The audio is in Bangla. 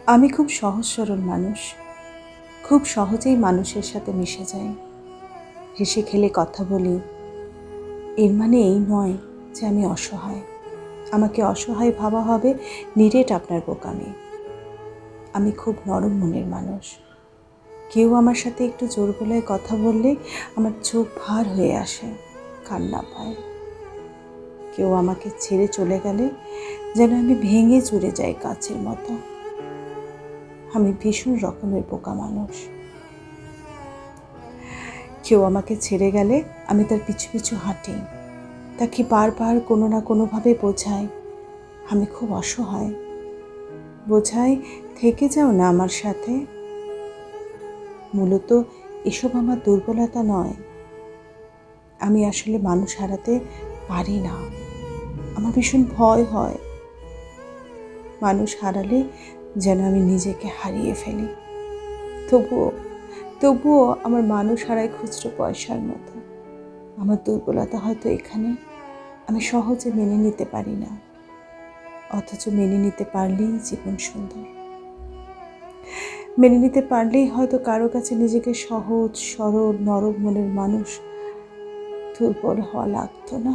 আমি খুব সহজ সরল মানুষ। খুব সহজেই মানুষের সাথে মিশে যাই, হেসে খেলে কথা বলি। এর মানে এই নয় যে আমি অসহায়। আমাকে অসহায় ভাবা হবে নিরেট আপনার বোকামি। আমি খুব নরম মনের মানুষ। কেউ আমার সাথে একটু জোর গলায় কথা বললে আমার চোখ ভার হয়ে আসে, কান্না পায়। কেউ আমাকে ছেড়ে চলে গেলে যেন আমি ভেঙে চুরে যাই কাচের মতো। আমি ভীষণ রকমের বোকা মানুষ। কেউ আমাকে ছেড়ে গেলে আমি তার পিছু পিছু হাঁটি, তাকে বারবার কোনো না কোনোভাবে বোঝাই আমি খুব অসহায়। বোঝাই থেকে যাও না আমার সাথে। মূলত এসব আমার দুর্বলতা নয়। আমি আসলে মানুষ হারাতে পারি না। আমার ভীষণ ভয় হয় মানুষ হারালে যেন আমি নিজেকে হারিয়ে ফেলি। তবুও আমার মানুষ হারায় খুচরো পয়সার মতো। আমার দুর্বলতা হয়তো এখানে, আমি সহজে মেনে নিতে পারি না, অথচ মেনে নিতে পারলেই জীবন সুন্দর। মেনে নিতে পারলেই হয়তো কারো কাছে নিজেকে সহজ সরল নরম মনের মানুষ দুর্বল হওয়া লাগতো না।